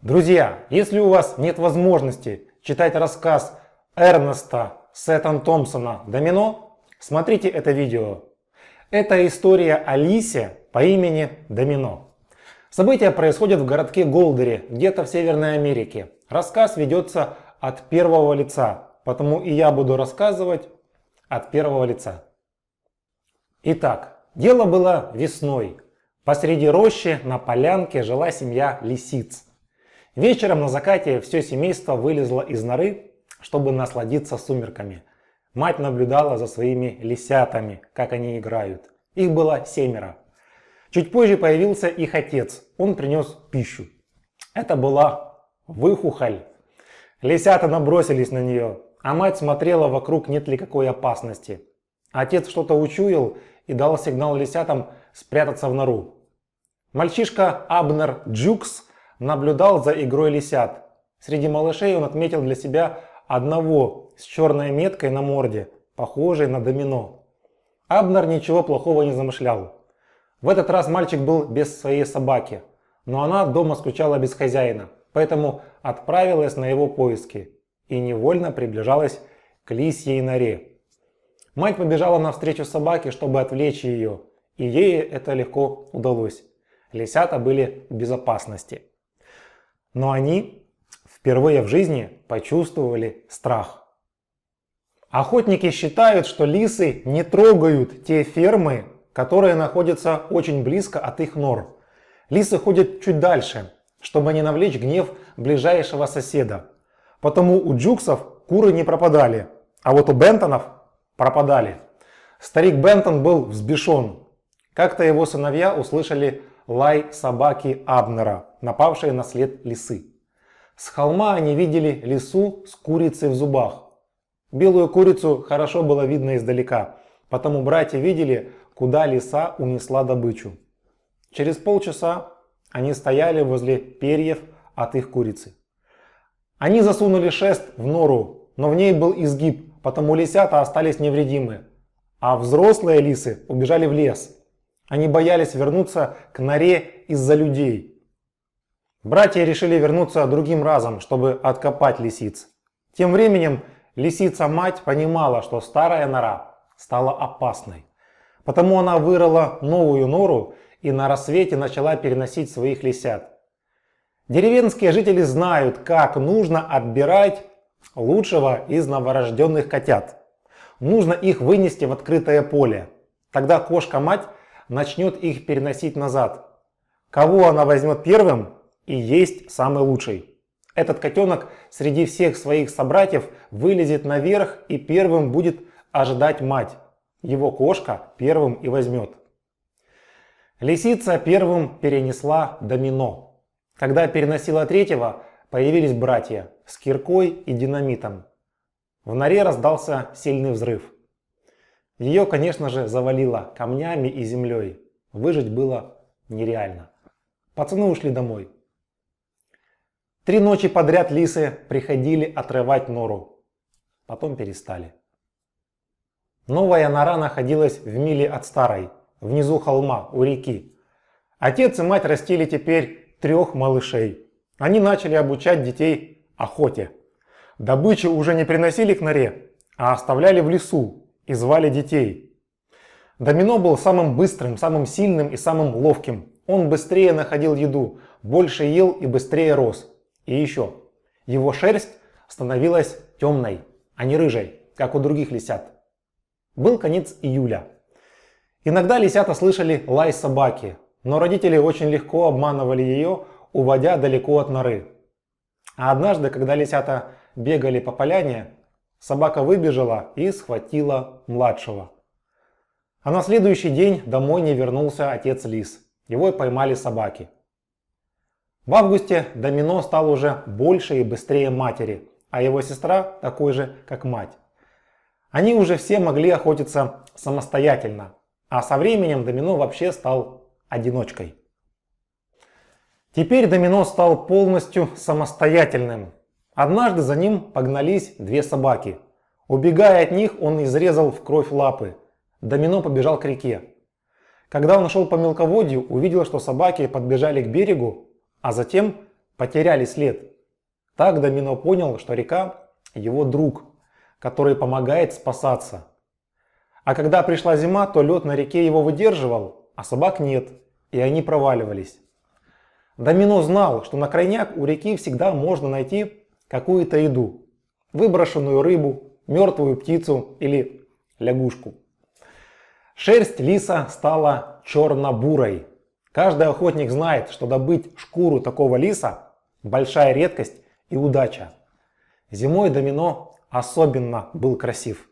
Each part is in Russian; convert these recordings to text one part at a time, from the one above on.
Друзья, если у вас нет возможности читать рассказ Эрнеста Сеттон Томпсона «Домино», смотрите это видео. Это история о лисе по имени Домино. События происходят в городке Голдере, где-то в Северной Америке. Рассказ ведется от первого лица, потому и я буду рассказывать от первого лица. Итак, дело было весной. Посреди рощи на полянке жила семья лисиц. Вечером на закате все семейство вылезло из норы, чтобы насладиться сумерками. Мать наблюдала за своими лисятами, как они играют. Их было 7. Чуть позже появился их отец. Он принес пищу. Это была выхухоль. Лисята набросились на нее, а мать смотрела вокруг, нет ли какой опасности. Отец что-то учуял и дал сигнал лисятам спрятаться в нору. Мальчишка Абнер Джукс наблюдал за игрой лисят. Среди малышей он отметил для себя одного с черной меткой на морде, похожей на домино. Абнер ничего плохого не замышлял. В этот раз мальчик был без своей собаки, но она дома скучала без хозяина, поэтому отправилась на его поиски и невольно приближалась к лисьей норе. Мать побежала навстречу собаке, чтобы отвлечь ее, и ей это легко удалось. Лисята были в безопасности. Но они впервые в жизни почувствовали страх. Охотники считают, что лисы не трогают те фермы, которые находятся очень близко от их нор. Лисы ходят чуть дальше, чтобы не навлечь гнев ближайшего соседа. Потому у Джуксов куры не пропадали, а вот у Бентонов пропадали. Старик Бентон был взбешен. Как-то его сыновья услышали лай собаки Абнера, напавшей на след лисы. С холма они видели лису с курицей в зубах. Белую курицу хорошо было видно издалека, потому братья видели, куда лиса унесла добычу. Через полчаса они стояли возле перьев от их курицы. Они засунули шест в нору, но в ней был изгиб, потому лисята остались невредимы, а взрослые лисы убежали в лес. Они боялись вернуться к норе из-за людей. Братья решили вернуться другим разом, чтобы откопать лисиц. Тем временем лисица-мать понимала, что старая нора стала опасной. Потому она вырыла новую нору и на рассвете начала переносить своих лисят. Деревенские жители знают, как нужно отбирать лучшего из новорожденных котят. Нужно их вынести в открытое поле. Тогда кошка-мать начнет их переносить назад. Кого она возьмет первым и есть самый лучший. Этот котенок среди всех своих собратьев вылезет наверх и первым будет ожидать мать. Его кошка первым и возьмет. Лисица первым перенесла домино. Когда переносила третьего, появились братья с киркой и динамитом. В норе раздался сильный взрыв. Ее, конечно же, завалило камнями и землей. Выжить было нереально. Пацаны ушли домой. 3 ночи подряд лисы приходили отрывать нору. Потом перестали. Новая нора находилась в миле от старой, внизу холма, у реки. Отец и мать растили теперь 3 малышей. Они начали обучать детей охоте. Добычу уже не приносили к норе, а оставляли в лесу и звали детей. Домино был самым быстрым, самым сильным и самым ловким. Он быстрее находил еду, больше ел и быстрее рос. И еще, его шерсть становилась темной, а не рыжей, как у других лисят. Был конец июля. Иногда лисята слышали лай собаки, но родители очень легко обманывали ее, уводя далеко от норы. А однажды, когда лисята бегали по поляне, собака выбежала и схватила младшего. А на следующий день домой не вернулся отец лис. Его поймали собаки. В августе Домино стал уже больше и быстрее матери, а его сестра такой же, как мать. Они уже все могли охотиться самостоятельно, а со временем Домино вообще стал одиночкой. Теперь Домино стал полностью самостоятельным. Однажды за ним погнались 2 собаки. Убегая от них, он изрезал в кровь лапы. Домино побежал к реке. Когда он шел по мелководью, увидел, что собаки подбежали к берегу, а затем потеряли след. Так Домино понял, что река его друг, который помогает спасаться. А когда пришла зима, то лед на реке его выдерживал, а собак нет, и они проваливались. Домино знал, что на крайняк у реки всегда можно найти какую-то еду. Выброшенную рыбу, мертвую птицу или лягушку. Шерсть лиса стала черно-бурой. Каждый охотник знает, что добыть шкуру такого лиса – большая редкость и удача. Зимой Домино особенно был красив.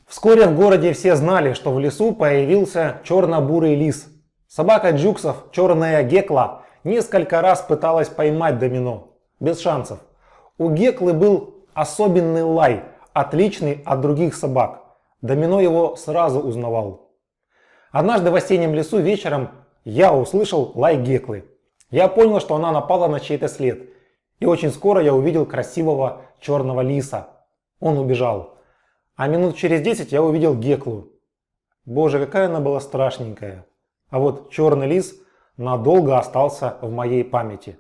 Вскоре в городе все знали, что в лесу появился черно-бурый лис. Собака Джуксов, черная Гекла, несколько раз пыталась поймать Домино. Без шансов. У Геклы был особенный лай, отличный от других собак. Домино его сразу узнавал. Однажды в осеннем лесу вечером я услышал лай Геклы. Я понял, что она напала на чей-то след. И очень скоро я увидел красивого черного лиса. Он убежал. А минут через 10 я увидел Геклу. Боже, какая она была страшненькая. А вот черный лис надолго остался в моей памяти.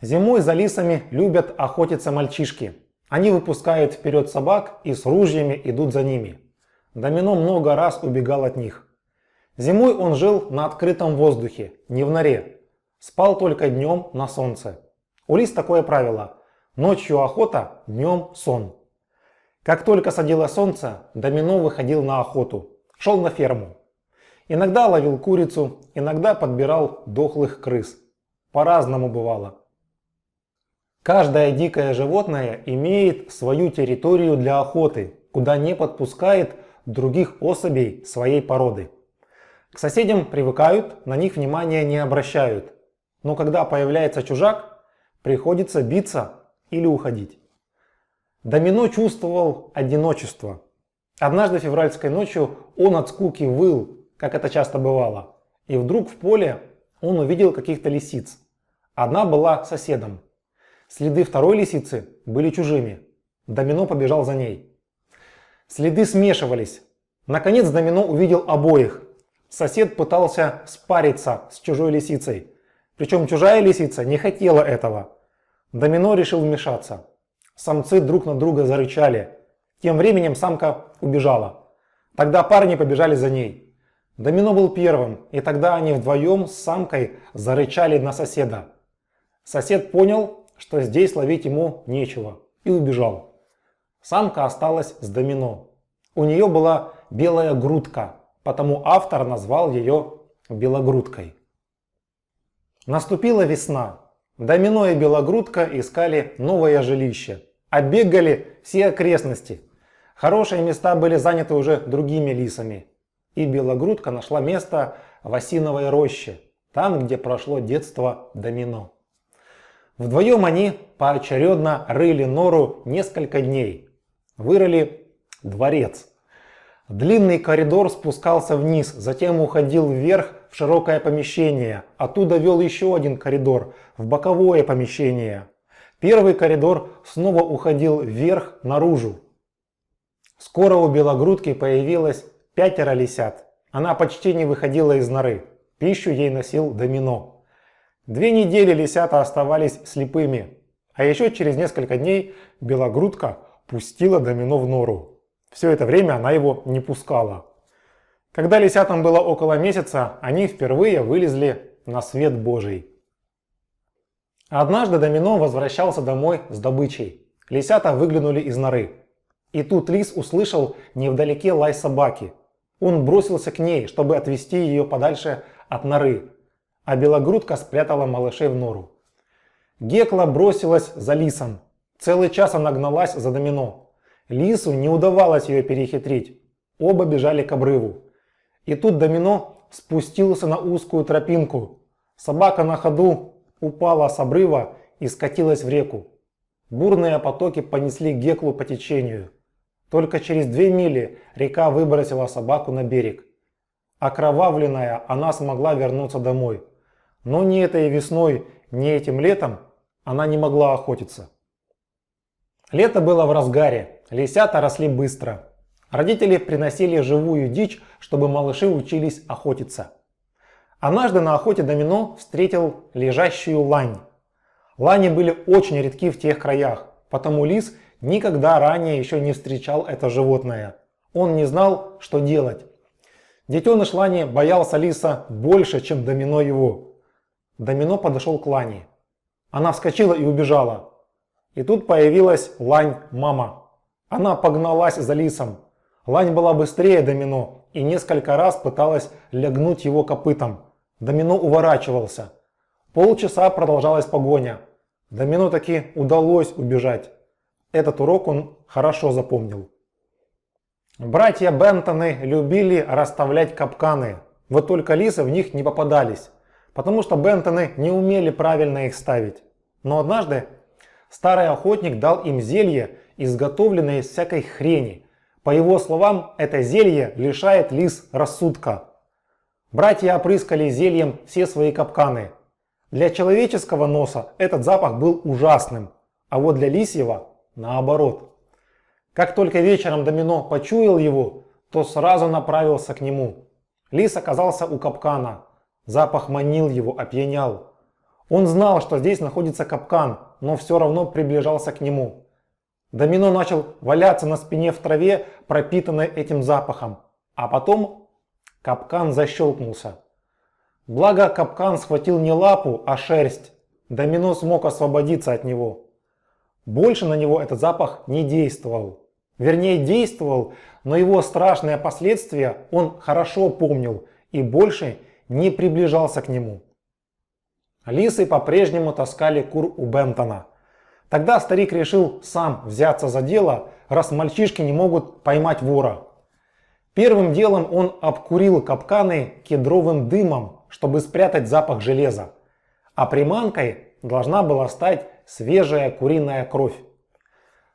Зимой за лисами любят охотиться мальчишки. Они выпускают вперед собак и с ружьями идут за ними. Домино много раз убегал от них. Зимой он жил на открытом воздухе, не в норе. Спал только днем на солнце. У лис такое правило: ночью охота, днем сон. Как только садило солнце, Домино выходил на охоту, шел на ферму. Иногда ловил курицу, иногда подбирал дохлых крыс. По-разному бывало. Каждое дикое животное имеет свою территорию для охоты, куда не подпускает других особей своей породы. К соседям привыкают, на них внимания не обращают. Но когда появляется чужак, приходится биться или уходить. Домино чувствовал одиночество. Однажды февральской ночью он от скуки выл, как это часто бывало. И вдруг в поле он увидел каких-то лисиц. Одна была соседом. Следы второй лисицы были чужими. Домино побежал за ней. Следы смешивались. Наконец Домино увидел обоих. Сосед пытался спариться с чужой лисицей. Причем чужая лисица не хотела этого. Домино решил вмешаться. Самцы друг на друга зарычали. Тем временем самка убежала. Тогда парни побежали за ней. Домино был первым, и тогда они вдвоем с самкой зарычали на соседа. Сосед понял, что здесь ловить ему нечего, и убежал. Самка осталась с Домино. У нее была белая грудка, потому автор назвал ее белогрудкой. Наступила весна. Домино и белогрудка искали новое жилище. Оббегали все окрестности. Хорошие места были заняты уже другими лисами. И белогрудка нашла место в осиновой роще, там, где прошло детство Домино. Вдвоем они поочередно рыли нору несколько дней. Вырыли дворец. Длинный коридор спускался вниз, затем уходил вверх в широкое помещение. Оттуда вел еще один коридор в боковое помещение. Первый коридор снова уходил вверх наружу. Скоро у белогрудки появилось 5 лисят. Она почти не выходила из норы. Пищу ей носил Домино. 2 недели лисята оставались слепыми. А еще через несколько дней белогрудка пустила Домино в нору. Все это время она его не пускала. Когда лисятам было около месяца, они впервые вылезли на свет Божий. Однажды Домино возвращался домой с добычей. Лисята выглянули из норы. И тут лис услышал невдалеке лай собаки. Он бросился к ней, чтобы отвести ее подальше от норы. А белогрудка спрятала малышей в нору. Гекла бросилась за лисом. Целый час она гналась за Домино. Лису не удавалось ее перехитрить. Оба бежали к обрыву. И тут Домино спустился на узкую тропинку. Собака на ходу упала с обрыва и скатилась в реку. Бурные потоки понесли Геклу по течению. Только через 2 мили река выбросила собаку на берег. Окровавленная, она смогла вернуться домой. Но ни этой весной, ни этим летом она не могла охотиться. Лето было в разгаре, лисята росли быстро. Родители приносили живую дичь, чтобы малыши учились охотиться. Однажды на охоте Домино встретил лежащую лань. Лани были очень редки в тех краях, потому лис никогда ранее еще не встречал это животное. Он не знал, что делать. Детеныш лани боялся лиса больше, чем Домино его. Домино подошел к лани. Она вскочила и убежала. И тут появилась лань-мама. Она погналась за лисом. Лань была быстрее Домино и несколько раз пыталась лягнуть его копытом. Домино уворачивался. Полчаса продолжалась погоня. Домино таки удалось убежать. Этот урок он хорошо запомнил. Братья Бентоны любили расставлять капканы. Вот только лисы в них не попадались, потому что Бентоны не умели правильно их ставить. Но однажды старый охотник дал им зелье, изготовленное из всякой хрени. По его словам, это зелье лишает лис рассудка. Братья опрыскали зельем все свои капканы. Для человеческого носа этот запах был ужасным, а вот для лисьего наоборот. Как только вечером Домино почуял его, то сразу направился к нему. Лис оказался у капкана. Запах манил его, опьянял. Он знал, что здесь находится капкан, но все равно приближался к нему. Домино начал валяться на спине в траве, пропитанной этим запахом. А потом капкан защелкнулся. Благо капкан схватил не лапу, а шерсть. Домино смог освободиться от него. Больше на него этот запах не действовал. Вернее, действовал, но его страшные последствия он хорошо помнил и больше не приближался к нему. Лисы по-прежнему таскали кур у Бентона. Тогда старик решил сам взяться за дело, раз мальчишки не могут поймать вора. Первым делом он обкурил капканы кедровым дымом, чтобы спрятать запах железа. А приманкой должна была стать свежая куриная кровь.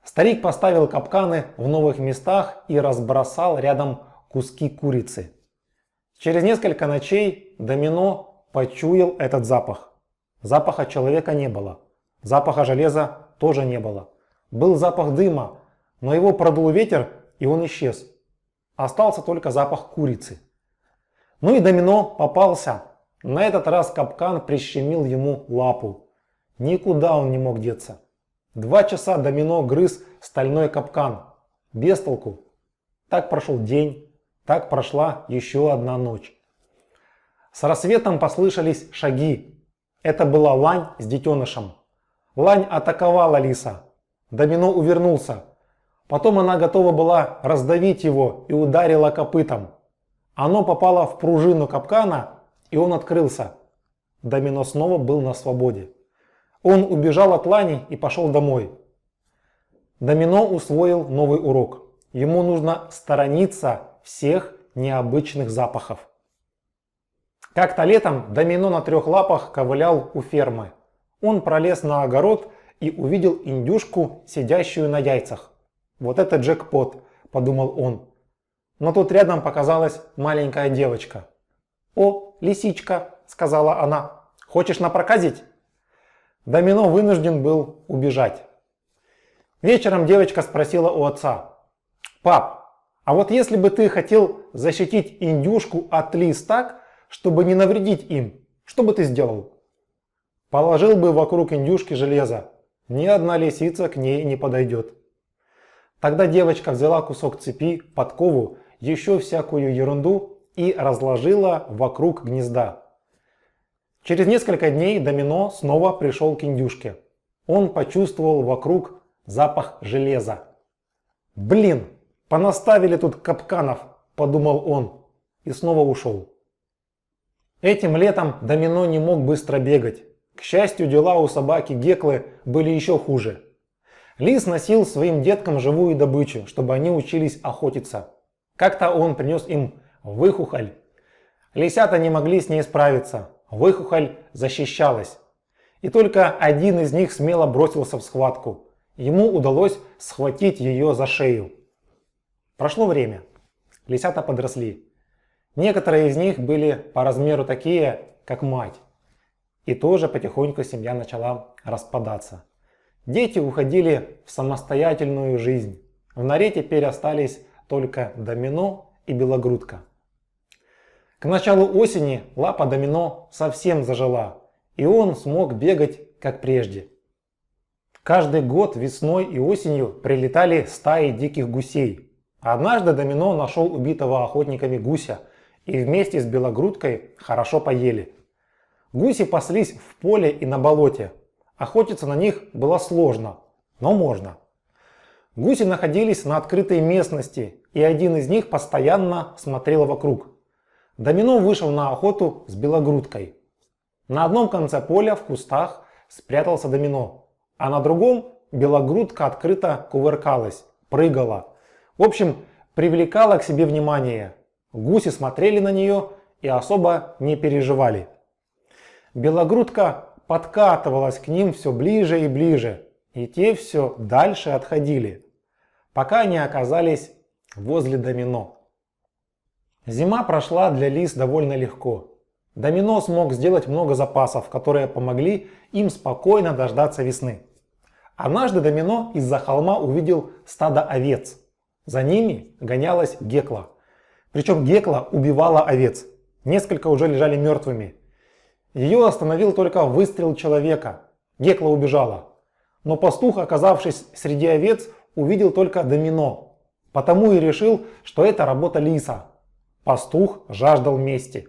Старик поставил капканы в новых местах и разбросал рядом куски курицы. Через несколько ночей Домино почуял этот запах. Запаха человека не было. Запаха железа тоже не было. Был запах дыма, но его продул ветер, и он исчез. Остался только запах курицы. Ну и Домино попался. На этот раз капкан прищемил ему лапу. Никуда он не мог деться. 2 часа Домино грыз стальной капкан. Без толку. Так прошел день, так прошла еще одна ночь. С рассветом послышались шаги. Это была лань с детенышем. Лань атаковала лиса. Домино увернулся. Потом она готова была раздавить его и ударила копытом. Оно попало в пружину капкана, и он открылся. Домино снова был на свободе. Он убежал от лани и пошел домой. Домино усвоил новый урок. Ему нужно сторониться всех необычных запахов. Как-то летом Домино на 3 лапах ковылял у фермы. Он пролез на огород и увидел индюшку, сидящую на яйцах. Вот это джекпот, подумал он. Но тут рядом показалась маленькая девочка. «О, лисичка», сказала она, «хочешь напроказить?» Домино вынужден был убежать. Вечером девочка спросила у отца: «Пап, а вот если бы ты хотел защитить индюшку от лис так, чтобы не навредить им, что бы ты сделал?» «Положил бы вокруг индюшки железо. Ни одна лисица к ней не подойдет». Тогда девочка взяла кусок цепи, подкову, еще всякую ерунду и разложила вокруг гнезда. Через несколько дней Домино снова пришел к индюшке. Он почувствовал вокруг запах железа. «Блин, понаставили тут капканов», – подумал он и снова ушел. Этим летом Домино не мог быстро бегать. К счастью, дела у собаки Геклы были еще хуже. Лис носил своим деткам живую добычу, чтобы они учились охотиться. Как-то он принес им выхухоль. Лисята не могли с ней справиться. Выхухоль защищалась. И только один из них смело бросился в схватку. Ему удалось схватить ее за шею. Прошло время. Лисята подросли. Некоторые из них были по размеру такие, как мать. И тоже потихоньку семья начала распадаться. Дети уходили в самостоятельную жизнь. В норе теперь остались только Домино и Белогрудка. К началу осени лапа Домино совсем зажила, и он смог бегать как прежде. Каждый год весной и осенью прилетали стаи диких гусей. Однажды Домино нашел убитого охотниками гуся и вместе с белогрудкой хорошо поели. Гуси паслись в поле и на болоте. Охотиться на них было сложно, но можно. Гуси находились на открытой местности, и один из них постоянно смотрел вокруг. Домино вышел на охоту с белогрудкой. На одном конце поля в кустах спрятался Домино, а на другом белогрудка открыто кувыркалась, прыгала. В общем, привлекала к себе внимание. Гуси смотрели на нее и особо не переживали. Белогрудка подкатывалась к ним все ближе и ближе, и те все дальше отходили, пока они оказались возле Домино. Зима прошла для лис довольно легко. Домино смог сделать много запасов, которые помогли им спокойно дождаться весны. Однажды Домино из-за холма увидел стадо овец. За ними гонялась Гекла. Причем Гекла убивала овец. Несколько уже лежали мертвыми. Ее остановил только выстрел человека. Гекла убежала. Но пастух, оказавшись среди овец, увидел только Домино. Потому и решил, что это работа лиса. Пастух жаждал мести.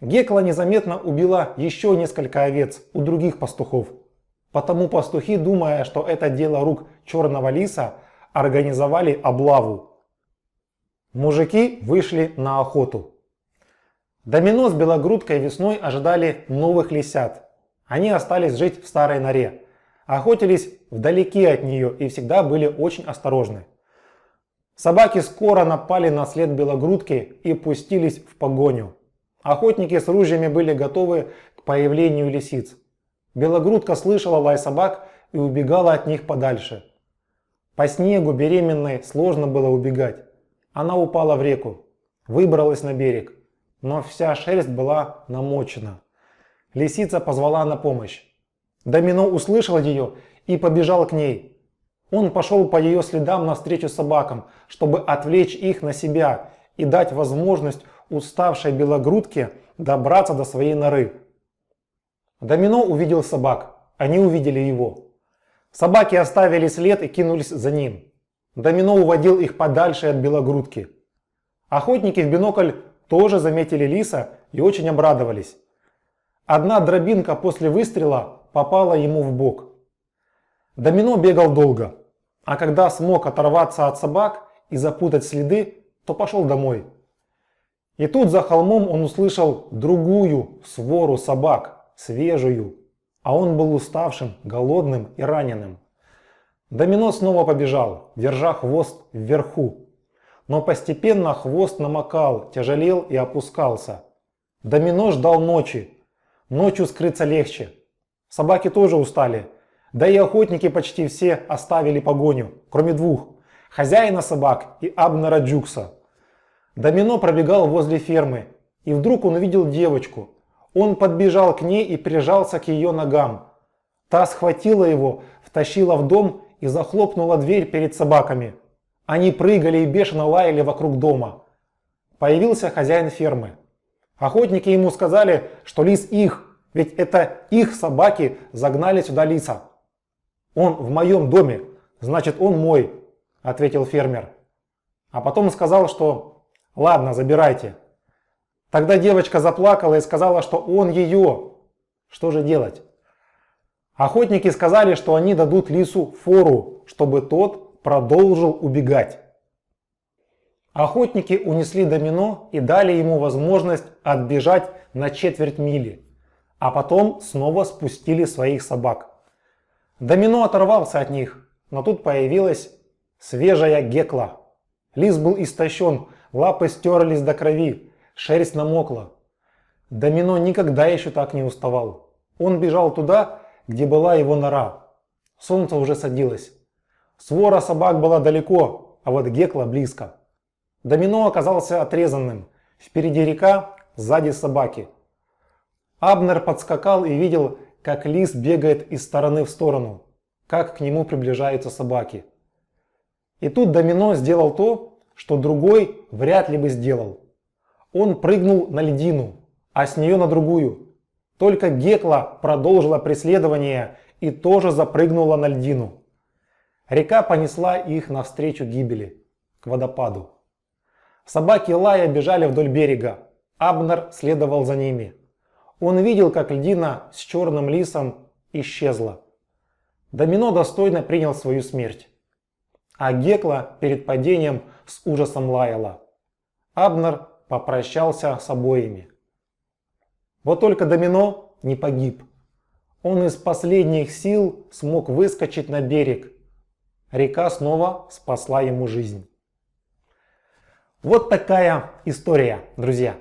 Гекла незаметно убила еще несколько овец у других пастухов. Потому пастухи, думая, что это дело рук черного лиса, организовали облаву. Мужики вышли на охоту. Домино с белогрудкой весной ожидали новых лисят. Они остались жить в старой норе. Охотились вдалеке от нее и всегда были очень осторожны. Собаки скоро напали на след белогрудки и пустились в погоню. Охотники с ружьями были готовы к появлению лисиц. Белогрудка слышала лай собак и убегала от них подальше. По снегу беременной сложно было убегать. Она упала в реку, выбралась на берег, но вся шерсть была намочена. Лисица позвала на помощь. Домино услышал ее и побежал к ней. Он пошел по ее следам навстречу собакам, чтобы отвлечь их на себя и дать возможность уставшей белогрудке добраться до своей норы. Домино увидел собак, они увидели его. Собаки оставили след и кинулись за ним. Домино уводил их подальше от белогрудки. Охотники в бинокль тоже заметили лиса и очень обрадовались. Одна дробинка после выстрела попала ему в бок. Домино бегал долго, а когда смог оторваться от собак и запутать следы, то пошел домой. И тут за холмом он услышал другую свору собак, свежую, а он был уставшим, голодным и раненым. Домино снова побежал, держа хвост вверху. Но постепенно хвост намокал, тяжелел и опускался. Домино ждал ночи. Ночью скрыться легче. Собаки тоже устали. Да и охотники почти все оставили погоню, кроме двух. Хозяина собак и Абнера Джукса. Домино пробегал возле фермы. И вдруг он увидел девочку. Он подбежал к ней и прижался к ее ногам. Та схватила его, втащила в дом и захлопнула дверь перед собаками. Они прыгали и бешено лаяли вокруг дома. Появился хозяин фермы. Охотники ему сказали, что лис их, ведь это их собаки загнали сюда лиса. «Он в моем доме, значит он мой», — ответил фермер. А потом сказал, что «ладно, забирайте». Тогда девочка заплакала и сказала, что он ее. Что же делать? Охотники сказали, что они дадут лису фору, чтобы тот продолжил убегать. Охотники унесли Домино и дали ему возможность отбежать на четверть мили, а потом снова спустили своих собак. Домино оторвался от них, но тут появилась свежая Гекла. Лис был истощен, лапы стерлись до крови, шерсть намокла. Домино никогда еще так не уставал. Он бежал туда, где была его нора. Солнце уже садилось. Свора собак была далеко, а вот Гекла близко. Домино оказался отрезанным. Впереди река, сзади собаки. Абнер подскакал и видел, как лис бегает из стороны в сторону, как к нему приближаются собаки. И тут Домино сделал то, что другой вряд ли бы сделал. Он прыгнул на льдину, а с нее на другую. Только Гекла продолжила преследование и тоже запрыгнула на льдину. Река понесла их навстречу гибели, к водопаду. Собаки лая бежали вдоль берега. Абнер следовал за ними. Он видел, как льдина с черным лисом исчезла. Домино достойно принял свою смерть. А Гекла перед падением с ужасом лаяла. Абнер попрощался с обоими. Вот только Домино не погиб. Он из последних сил смог выскочить на берег. Река снова спасла ему жизнь. Вот такая история, друзья.